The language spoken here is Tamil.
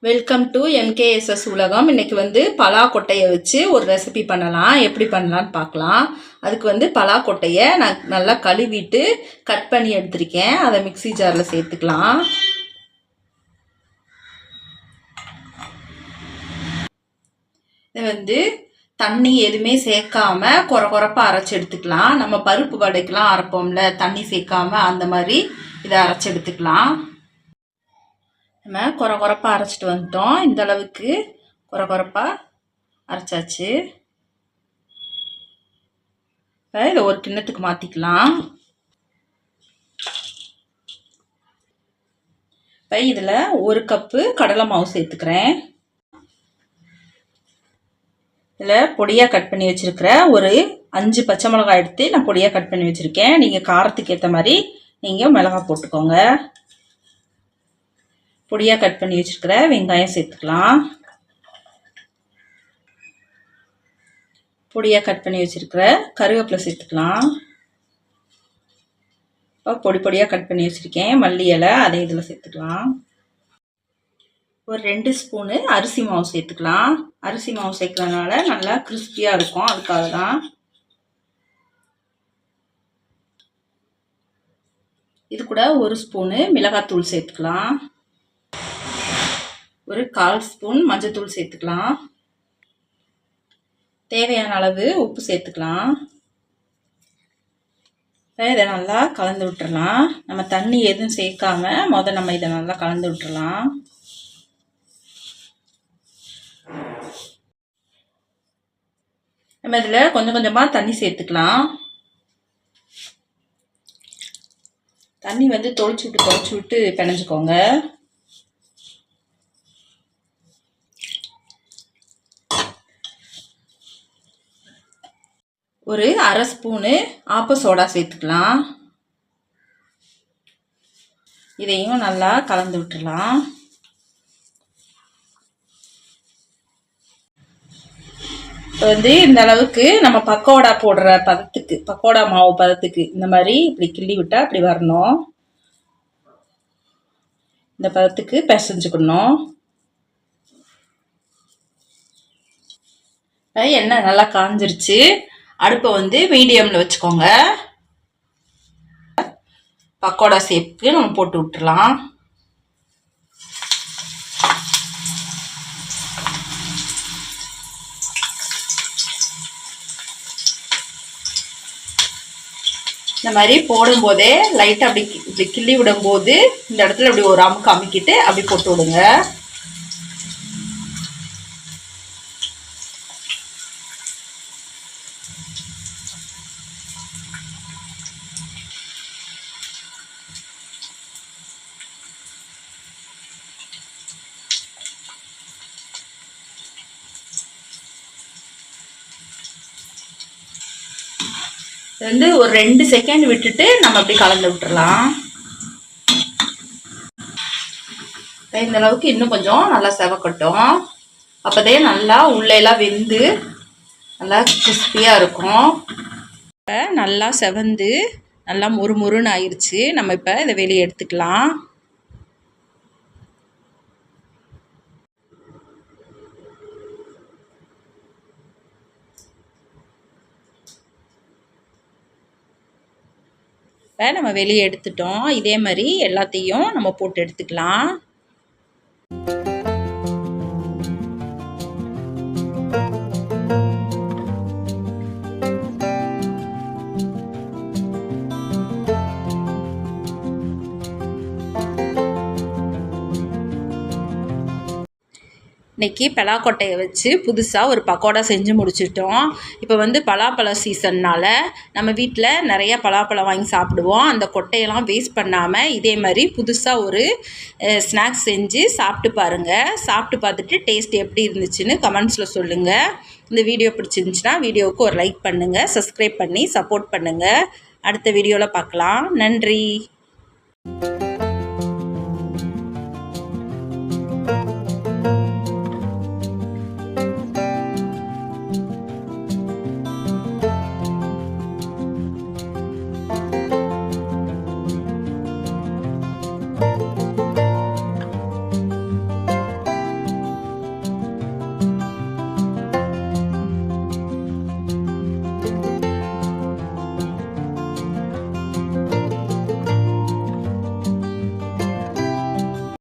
வெல்கம் டு எம்கேஎஸ்எஸ் உலகம். இன்றைக்கி பலாக்கொட்டையை வச்சு ஒரு ரெசிபி பண்ணலாம். எப்படி பண்ணலான்னு பார்க்கலாம். அதுக்கு பலாக்கொட்டையை நான் நல்லா கழுவிட்டு கட் பண்ணி எடுத்திருக்கேன். அதை மிக்ஸி ஜாரில் சேர்த்துக்கலாம். இது தண்ணி எதுவுமே சேர்க்காம குறப்பாக அரைச்சி எடுத்துக்கலாம். நம்ம பருப்பு வடைக்கெலாம் அரைப்போம்ல, தண்ணி சேர்க்காம அந்த மாதிரி இதை அரைச்சி எடுத்துக்கலாம். நம்ம குறப்பாக அரைச்சிட்டு வந்துட்டோம். இந்த அளவுக்கு குறப்பாக அரைச்சாச்சு. இப்போ இதை ஒரு கிண்ணத்துக்கு மாற்றிக்கலாம். இப்போ இதில் ஒரு கப்பு கடலை மாவு சேர்த்துக்கிறேன். இதில் பொடியாக கட் பண்ணி வச்சுருக்கிற ஒரு 5 பச்சை மிளகாய் எடுத்து நான் பொடியாக கட் பண்ணி வச்சுருக்கேன். நீங்கள் காரத்துக்கு ஏற்ற மாதிரி நீங்கள் மிளகாய் போட்டுக்கோங்க. பொடியாக கட் பண்ணி வச்சுருக்கிற வெங்காயம் சேர்த்துக்கலாம். பொடியாக கட் பண்ணி வச்சுருக்கிற கருவேப்பிலை சேர்த்துக்கலாம். இப்போ பொடியாக கட் பண்ணி வச்சுருக்கேன் மல்லி இலை, அதை இதில் சேர்த்துக்கலாம். ஒரு 2 ஸ்பூனு அரிசி மாவு சேர்த்துக்கலாம். அரிசி மாவு சேர்க்கறதுனால நல்லா கிறிஸ்பியாக இருக்கும், அதுக்காக தான். இது கூட ஒரு ஸ்பூனு மிளகாத்தூள் சேர்த்துக்கலாம். ஒரு 1/4 ஸ்பூன் மஞ்சத்தூள் சேர்த்துக்கலாம். தேவையான அளவு உப்பு சேர்த்துக்கலாம். இதை நல்லா கலந்து விட்டுறலாம். நம்ம தண்ணி எதுவும் சேர்க்காம நம்ம இதை நல்லா கலந்து விட்டுறலாம். நம்ம இதில் கொஞ்சம் கொஞ்சமாக தண்ணி சேர்த்துக்கலாம். தண்ணி தொளிச்சு விட்டு பிணைஞ்சுக்கோங்க. ஒரு 1/2 ஸ்பூனு ஆப்ப சோடா சேர்த்துக்கலாம். இதையும் நல்லா கலந்து விட்டுடலாம். இப்போ இந்த அளவுக்கு நம்ம பக்கோடா போடுற பதத்துக்கு, பக்கோடா மாவு பதத்துக்கு இந்த மாதிரி இப்படி கிள்ளி விட்டால் அப்படி வரணும். இந்த பதத்துக்கு பிசைஞ்சுக்கணும். எண்ணெய் நல்லா காஞ்சிருச்சு. அடுப்பை மீடியமில் வச்சுக்கோங்க. பக்கோடா ஷேப்புக்கு நம்ம போட்டு விட்டுறலாம். இந்த மாதிரி போடும்போதே லைட்டாக இப்படி கிள்ளி விடும்போது இந்த இடத்துல இப்படி ஒரு அமுக்கு அமுக்கிட்டு அப்படி போட்டு விடுங்க. ஒரு 2 செகண்ட் விட்டுட்டு நம்ம அப்படி கலந்து விட்டுறலாம். இந்த அளவுக்கு இன்னும் கொஞ்சம் நல்லா செவக்கட்டும். அப்போதே நல்லா உள்ளெல்லாம் வெந்து நல்லா கிறிஸ்பியாக இருக்கும். நல்லா செவந்து நல்லா முறுமுறுன்னு ஆயிடுச்சு. நம்ம இப்போ இதை வெளியே எடுத்துக்கலாம். இப்போ நம்ம வெளியே எடுத்துட்டோம். இதே மாதிரி எல்லாத்தையும் நம்ம போட்டு எடுத்துக்கலாம். இன்றைக்கி பலாக்கொட்டையை வச்சு புதுசாக ஒரு பக்கோடா செஞ்சு முடிச்சிட்டோம். இப்போ பலாப்பழ சீசன்னால் நம்ம வீட்டில் நிறையா பலாப்பழம் வாங்கி சாப்பிடுவோம். அந்த கொட்டையெல்லாம் வேஸ்ட் பண்ணாமல் இதே மாதிரி புதுசாக ஒரு ஸ்நாக்ஸ் செஞ்சு சாப்பிட்டு பாருங்கள். சாப்பிட்டு பார்த்துட்டு டேஸ்ட் எப்படி இருந்துச்சுன்னு கமெண்ட்ஸில் சொல்லுங்கள். இந்த வீடியோ பிடிச்சிருந்துச்சுன்னா வீடியோவுக்கு ஒரு லைக் பண்ணுங்கள், சப்ஸ்கிரைப் பண்ணி சப்போர்ட் பண்ணுங்கள். அடுத்த வீடியோவில் பார்க்கலாம். நன்றி.